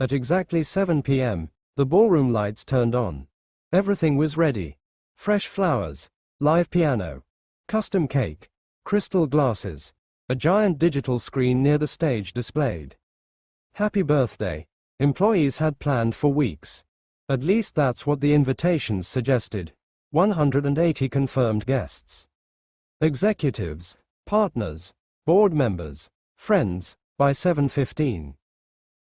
At exactly 7 p.m., the ballroom lights turned on. Everything was ready. Fresh flowers, live piano, custom cake, crystal glasses, a giant digital screen near the stage displayed. Happy birthday, employees had planned for weeks. At least that's what the invitations suggested. 180 confirmed guests. Executives, partners, board members, friends, by 7:15.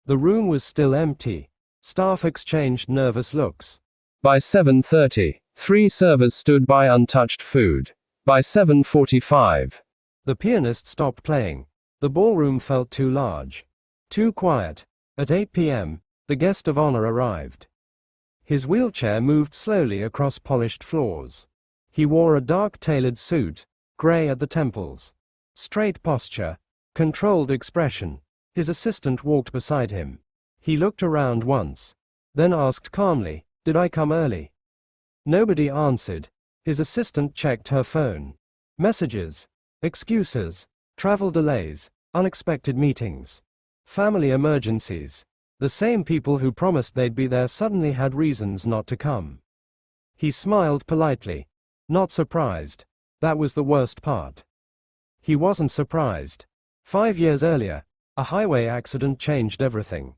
The room was still empty. Staff exchanged nervous looks. By 7:30, 3 servers stood by untouched food. By 7:45, The pianist stopped playing. The ballroom felt too large. Too quiet. At 8 p.m., the guest of honor arrived. His wheelchair moved slowly across polished floors. He wore a dark tailored suit, gray at the temples. Straight posture, controlled expression. His assistant walked beside him. He looked around once, then asked calmly, "Did I come early?" Nobody answered. His assistant checked her phone. Messages, excuses, travel delays, unexpected meetings, family emergencies. The same people who promised they'd be there suddenly had reasons not to come. He smiled politely. Not surprised. That was the worst part. He wasn't surprised. 5 years earlier, a highway accident changed everything.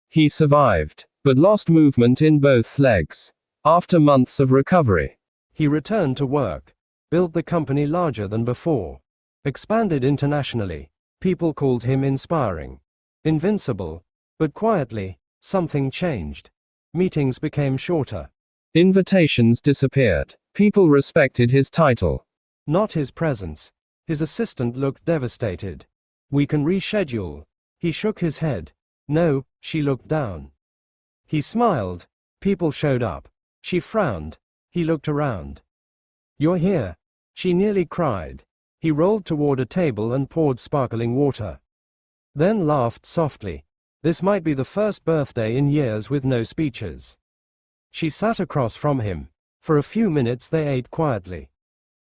he survived, but lost movement in both legs. After months of recovery, He returned to work, built the company larger than before, expanded internationally. People called him inspiring, invincible. But quietly, something changed. Meetings became shorter. invitations disappeared. People respected his title. Not his presence. His assistant looked devastated. "We can reschedule." He shook his head. "No," she looked down. He smiled. People showed up. She frowned. He looked around. "You're here." She nearly cried. He rolled toward a table and poured sparkling water. Then laughed softly. This might be the first birthday in years with no speeches. She sat across from him. For a few minutes they ate quietly.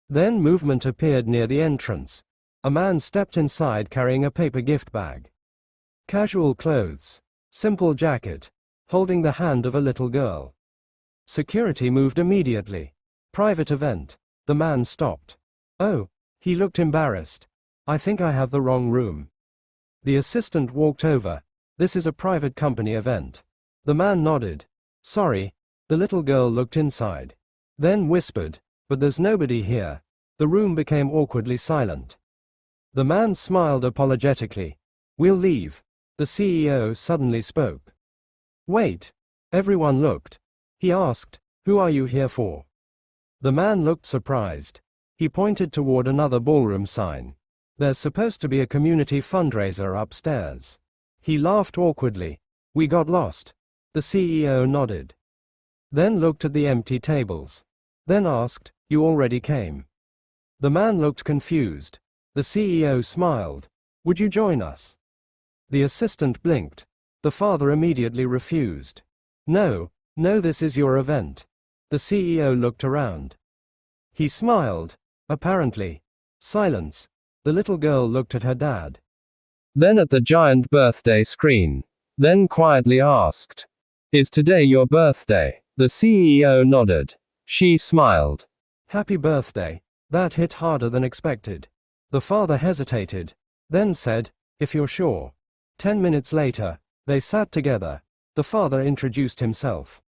Then movement appeared near the entrance. A man stepped inside carrying a paper gift bag. Casual clothes. Simple jacket. Holding the hand of a little girl. Security moved immediately. Private event. The man stopped. "Oh." He looked embarrassed. "I think I have the wrong room." The assistant walked over. "This is a private company event." The man nodded. "Sorry." The little girl looked inside. Then whispered, "But there's nobody here." The room became awkwardly silent. The man smiled apologetically. "We'll leave." The CEO suddenly spoke. "Wait." Everyone looked. He asked, "Who are you here for?" The man looked surprised. He pointed toward another ballroom sign. "There's supposed to be a community fundraiser upstairs." He laughed awkwardly. "We got lost." The CEO nodded. Then looked at the empty tables. Then asked, "You already came?" The man looked confused. The CEO smiled. "Would you join us?" The assistant blinked. The father immediately refused. No, this is your event." The CEO looked around. He smiled. Apparently. Silence. The little girl looked at her dad. Then at the giant birthday screen. Then quietly asked, "Is today your birthday?" The CEO nodded. She smiled. "Happy birthday." That hit harder than expected. The father hesitated. Then said, "If you're sure." 10 minutes later, they sat together. The father introduced himself.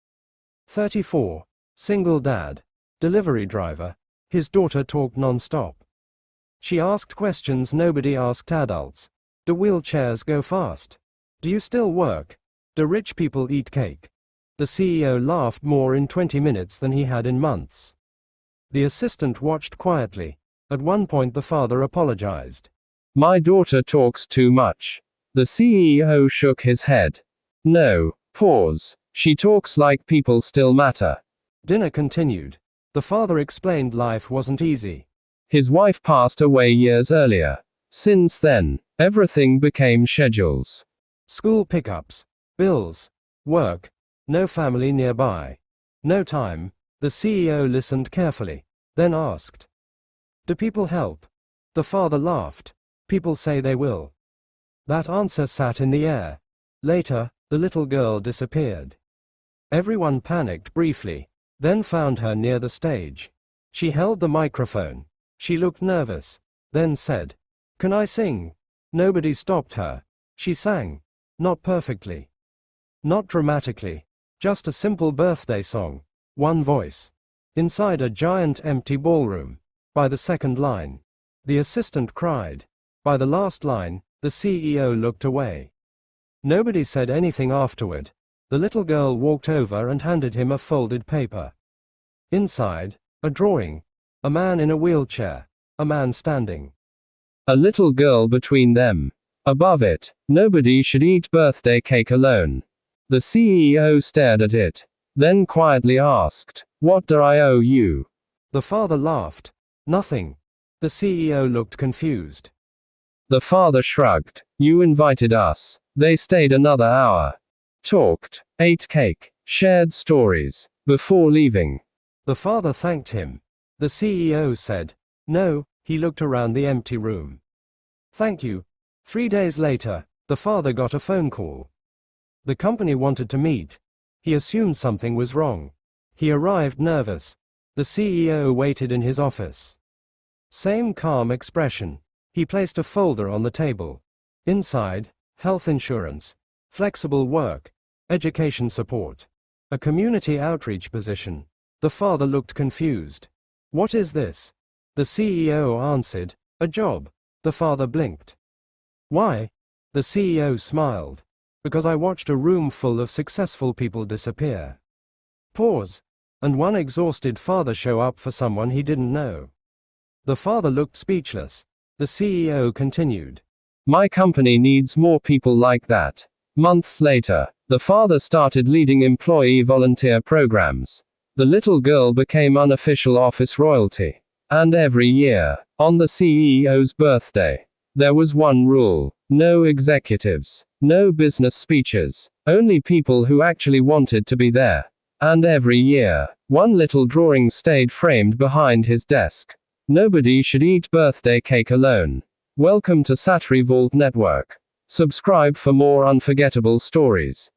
34. Single dad. Delivery driver. His daughter talked non-stop. She asked questions nobody asked adults. Do wheelchairs go fast? Do you still work? Do rich people eat cake? The CEO laughed more in 20 minutes than he had in months. The assistant watched quietly. At one point the father apologized. "My daughter talks too much." The CEO shook his head. "No, pause. She talks like people still matter." Dinner continued. The father explained life wasn't easy. His wife passed away years earlier. Since then, everything became schedules. School pickups, bills, work, no family nearby. No time. The CEO listened carefully, then asked, "Do people help?" The father laughed. "People say they will." That answer sat in the air. Later, The little girl disappeared. Everyone panicked briefly, then found her near the stage. She held the microphone. She looked nervous, then said, "Can I sing?" Nobody stopped her. She sang. Not perfectly. Not dramatically. Just a simple birthday song. One voice. Inside a giant empty ballroom. By the second line, the assistant cried. By the last line, the CEO looked away. Nobody said anything afterward. The little girl walked over and handed him a folded paper. Inside, a drawing. A man in a wheelchair. A man standing. A little girl between them. Above it, nobody should eat birthday cake alone. The CEO stared at it, then quietly asked, "What do I owe you?" The father laughed. "Nothing." The CEO looked confused. The father shrugged. "You invited us." They stayed another hour. Talked, ate cake, shared stories, before leaving. The father thanked him. The CEO said, "No." He looked around the empty room. "Thank you." 3 days later, the father got a phone call. The company wanted to meet. He assumed something was wrong. He arrived nervous. The CEO waited in his office. Same calm expression. He placed a folder on the table. Inside, health insurance, flexible work, education support, a community outreach position. The father looked confused. "What is this?" The CEO answered, "A job." The father blinked. "Why?" The CEO smiled. "Because I watched a room full of successful people disappear." Pause. And one exhausted father show up for someone he didn't know. The father looked speechless. The CEO continued. "My company needs more people like that." Months later, the father started leading employee volunteer programs. The little girl became unofficial office royalty. And every year, on the CEO's birthday, there was one rule: no executives, no business speeches, only people who actually wanted to be there. And every year, one little drawing stayed framed behind his desk. Nobody should eat birthday cake alone. Welcome to Satri Vault Network. Subscribe for more unforgettable stories.